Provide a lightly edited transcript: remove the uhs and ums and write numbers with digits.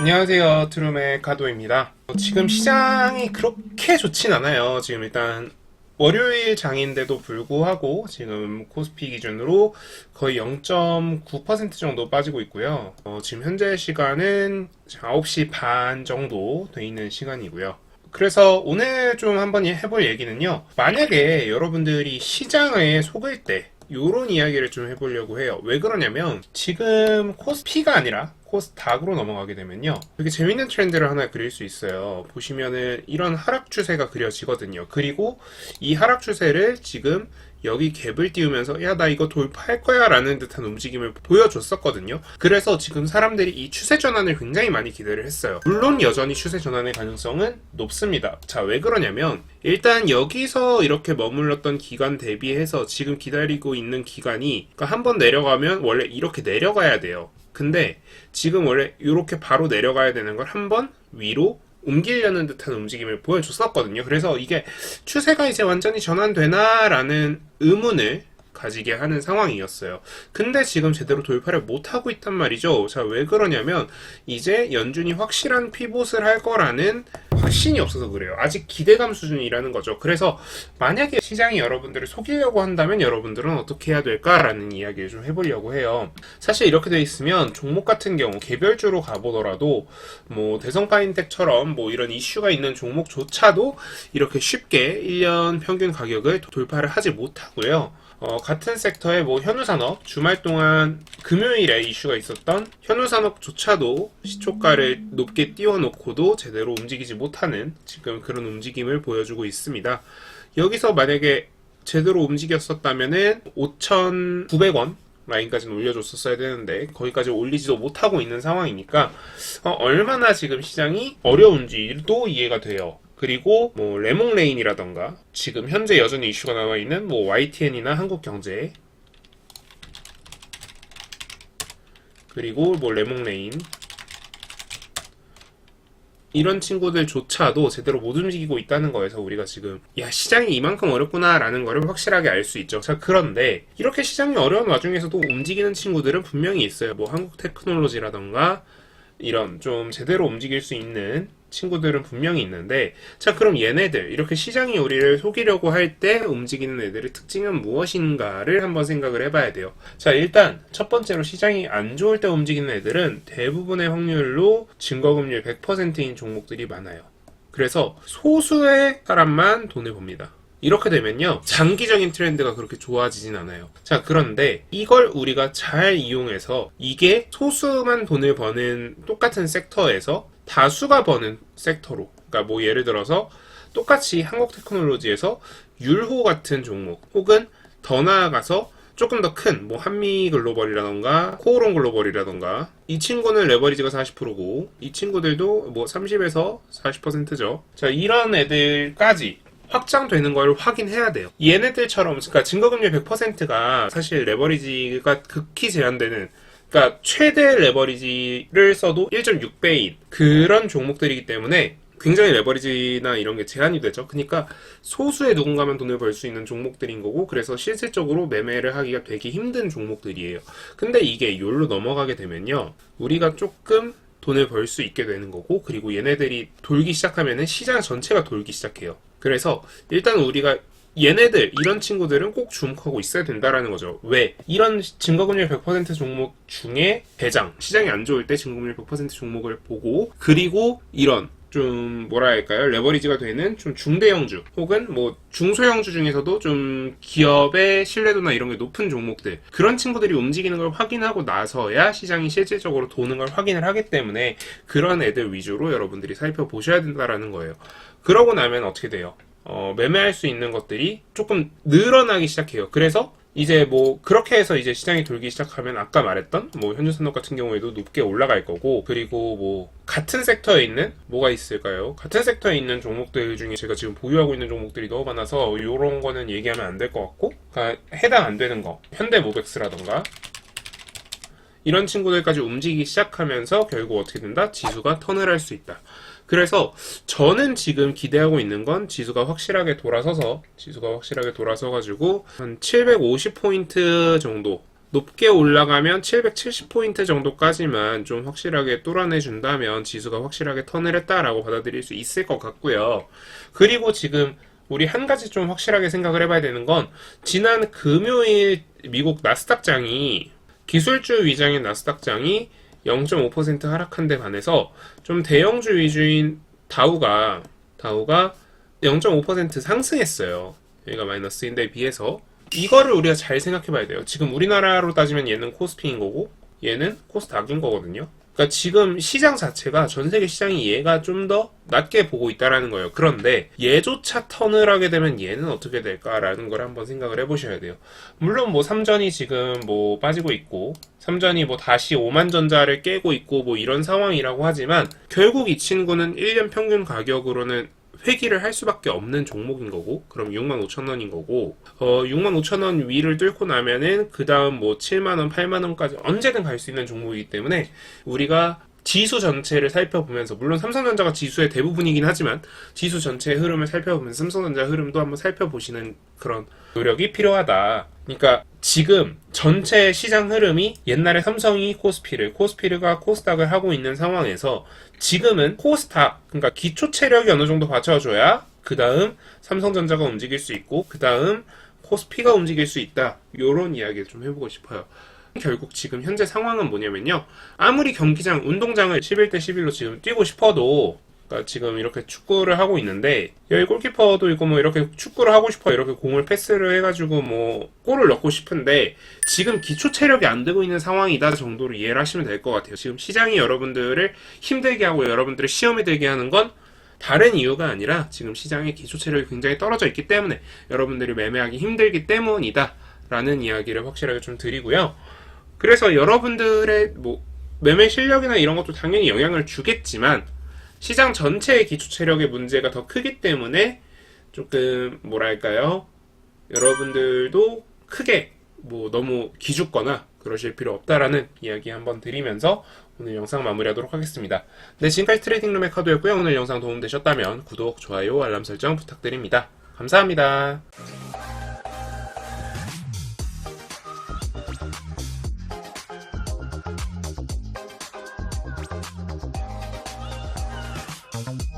안녕하세요. 트룸의 가도입니다. 지금 시장이 그렇게 좋진 않아요. 지금 일단 월요일 장인데도 불구하고 지금 코스피 기준으로 거의 0.9% 정도 빠지고 있고요. 지금 현재 시간은 9시 반 정도 돼 있는 시간이고요. 그래서 오늘 좀 한번 해볼 얘기는요. 만약에 여러분들이 시장에 속을 때 요런 이야기를 좀 해보려고 해요. 왜 그러냐면 지금 코스피가 아니라 코스닥으로 넘어가게 되면요. 되게 재밌는 트렌드를 하나 그릴 수 있어요. 보시면은 이런 하락 추세가 그려지거든요. 그리고 이 하락 추세를 지금 여기 갭을 띄우면서 야, 나 이거 돌파할 거야 라는 듯한 움직임을 보여줬었거든요. 그래서 지금 사람들이 이 추세 전환을 굉장히 많이 기대를 했어요. 물론 여전히 추세 전환의 가능성은 높습니다. 자, 왜 그러냐면 일단 여기서 이렇게 머물렀던 기간 대비해서 지금 기다리고 있는 기간이 그러니까 한번 내려가면 원래 이렇게 내려가야 돼요. 근데 지금 원래 이렇게 바로 내려가야 되는 걸 한번 위로 옮기려는 듯한 움직임을 보여줬었거든요. 그래서 이게 추세가 이제 완전히 전환되나라는 의문을 가지게 하는 상황이었어요. 근데 지금 제대로 돌파를 못하고 있단 말이죠. 자, 왜 그러냐면 이제 연준이 확실한 피봇을 할 거라는 확신이 없어서 그래요. 아직 기대감 수준이라는 거죠. 그래서 만약에 시장이 여러분들을 속이려고 한다면 여러분들은 어떻게 해야 될까라는 이야기를 좀 해보려고 해요. 사실 이렇게 돼 있으면 종목 같은 경우 개별주로 가보더라도 뭐 대성파인텍처럼 뭐 이런 이슈가 있는 종목조차도 이렇게 쉽게 1년 평균 가격을 돌파를 하지 못하고요. 같은 섹터의 뭐 현우산업, 주말 동안 금요일에 이슈가 있었던 현우산업조차도 시초가를 높게 띄워놓고도 제대로 움직이지 못하는 지금 그런 움직임을 보여주고 있습니다. 여기서 만약에 제대로 움직였었다면은 5,900원 라인까지는 올려줬었어야 되는데 거기까지 올리지도 못하고 있는 상황이니까 얼마나 지금 시장이 어려운지도 이해가 돼요. 그리고 뭐 레몽레인이라던가 지금 현재 여전히 이슈가 나와 있는 뭐 YTN이나 한국경제 그리고 뭐 레몽레인 이런 친구들조차도 제대로 못 움직이고 있다는 거에서 우리가 지금 야, 시장이 이만큼 어렵구나 라는 거를 확실하게 알 수 있죠. 자, 그런데 이렇게 시장이 어려운 와중에서도 움직이는 친구들은 분명히 있어요. 뭐 한국테크놀로지라던가 이런 좀 제대로 움직일 수 있는 친구들은 분명히 있는데, 자, 그럼 얘네들 이렇게 시장이 우리를 속이려고 할 때 움직이는 애들의 특징은 무엇인가를 한번 생각을 해봐야 돼요. 자, 일단 첫 번째로 시장이 안 좋을 때 움직이는 애들은 대부분의 확률로 증거금리 100%인 종목들이 많아요. 그래서 소수의 사람만 돈을 법니다. 이렇게 되면요, 장기적인 트렌드가 그렇게 좋아지진 않아요. 자, 그런데 이걸 우리가 잘 이용해서 이게 소수만 돈을 버는 똑같은 섹터에서 다수가 버는 섹터로, 그러니까 뭐 예를 들어서 똑같이 한국테크놀로지에서 율호 같은 종목 혹은 더 나아가서 조금 더 큰 뭐 한미글로벌이라던가 코오롱 글로벌이라던가 이 친구는 레버리지가 40%고 이 친구들도 뭐 30에서 40%죠. 자, 이런 애들까지 확장되는 걸 확인해야 돼요. 얘네들처럼 그러니까 증거금리 100%가 사실 레버리지가 극히 제한되는, 그러니까 최대 레버리지를 써도 1.6배인 그런 종목들이기 때문에 굉장히 레버리지나 이런 게 제한이 되죠. 그러니까 소수의 누군가만 돈을 벌 수 있는 종목들인 거고, 그래서 실질적으로 매매를 하기가 되게 힘든 종목들이에요. 근데 이게 요로 넘어가게 되면요, 우리가 조금 돈을 벌 수 있게 되는 거고, 그리고 얘네들이 돌기 시작하면은 시장 전체가 돌기 시작해요. 그래서 일단 우리가 얘네들 이런 친구들은 꼭 주목하고 있어야 된다라는 거죠. 왜? 이런 증거금리 100% 종목 중에 대장, 시장이 안 좋을 때 증거금리 100% 종목을 보고, 그리고 이런 좀 뭐라 할까요? 레버리지가 되는 좀 중대형주 혹은 뭐 중소형주 중에서도 좀 기업의 신뢰도나 이런 게 높은 종목들, 그런 친구들이 움직이는 걸 확인하고 나서야 시장이 실질적으로 도는 걸 확인을 하기 때문에 그런 애들 위주로 여러분들이 살펴보셔야 된다라는 거예요. 그러고 나면 어떻게 돼요? 매매할 수 있는 것들이 조금 늘어나기 시작해요. 그래서 이제 뭐 그렇게 해서 이제 시장이 돌기 시작하면 아까 말했던 뭐 현주산업 같은 경우에도 높게 올라갈 거고, 그리고 뭐 같은 섹터에 있는 뭐가 있을까요? 같은 섹터에 있는 종목들 중에 제가 지금 보유하고 있는 종목들이 너무 많아서 이런 거는 얘기하면 안 될 것 같고, 그러니까 해당 안 되는 거 현대모백스라던가 이런 친구들까지 움직이기 시작하면서 결국 어떻게 된다? 지수가 턴을 할 수 있다. 그래서 저는 지금 기대하고 있는 건 지수가 확실하게 돌아서가지고 한 750포인트 정도 높게 올라가면 770포인트 정도까지만 좀 확실하게 뚫어내준다면 지수가 확실하게 턴을 했다라고 받아들일 수 있을 것 같고요. 그리고 지금 우리 한 가지 좀 확실하게 생각을 해봐야 되는 건 지난 금요일 미국 나스닥장이 기술주 위장인 나스닥장이 0.5% 하락한 데 반해서 좀 대형주 위주인 다우가 0.5% 상승했어요. 여기가 마이너스인데 비해서 이거를 우리가 잘 생각해 봐야 돼요. 지금 우리나라로 따지면 얘는 코스피인 거고 얘는 코스닥인 거거든요. 그러니까 지금 시장 자체가 전 세계 시장이 얘가 좀 더 낮게 보고 있다라는 거예요. 그런데 얘조차 턴을 하게 되면 얘는 어떻게 될까라는 걸 한번 생각을 해보셔야 돼요. 물론 뭐 삼전이 지금 뭐 빠지고 있고 삼전이 뭐 다시 5만 전자를 깨고 있고 뭐 이런 상황이라고 하지만 결국 이 친구는 1년 평균 가격으로는 회귀를 할 수밖에 없는 종목인 거고 그럼 65,000원인 거고 65,000원 위를 뚫고 나면은 그 다음 뭐 7만원 8만원까지 언제든 갈 수 있는 종목이기 때문에 우리가 지수 전체를 살펴보면서 물론 삼성전자가 지수의 대부분이긴 하지만 지수 전체의 흐름을 살펴보면서 삼성전자 흐름도 한번 살펴보시는 그런 노력이 필요하다. 그러니까 지금 전체 시장 흐름이 옛날에 삼성이 코스피가 코스닥을 하고 있는 상황에서 지금은 코스닥, 그러니까 기초 체력이 어느 정도 받쳐줘야 그 다음 삼성전자가 움직일 수 있고 그 다음 코스피가 움직일 수 있다. 이런 이야기를 좀 해보고 싶어요. 결국 지금 현재 상황은 뭐냐면요. 아무리 경기장, 운동장을 11대 11로 지금 뛰고 싶어도 그러니까 지금 이렇게 축구를 하고 있는데 여기 골키퍼도 있고 뭐 이렇게 축구를 하고 싶어 이렇게 공을 패스를 해가지고 뭐 골을 넣고 싶은데 지금 기초 체력이 안 되고 있는 상황이다 정도로 이해를 하시면 될 것 같아요. 지금 시장이 여러분들을 힘들게 하고 여러분들을 시험에 들게 하는 건 다른 이유가 아니라 지금 시장의 기초 체력이 굉장히 떨어져 있기 때문에 여러분들이 매매하기 힘들기 때문이다 라는 이야기를 확실하게 좀 드리고요. 그래서 여러분들의 뭐 매매 실력이나 이런 것도 당연히 영향을 주겠지만 시장 전체의 기초 체력의 문제가 더 크기 때문에 조금 뭐랄까요? 여러분들도 크게 뭐 너무 기죽거나 그러실 필요 없다라는 이야기 한번 드리면서 오늘 영상 마무리하도록 하겠습니다. 네, 지금까지 트레이딩룸의 카도였고요. 오늘 영상 도움되셨다면 구독, 좋아요, 알람 설정 부탁드립니다. 감사합니다. Thank you.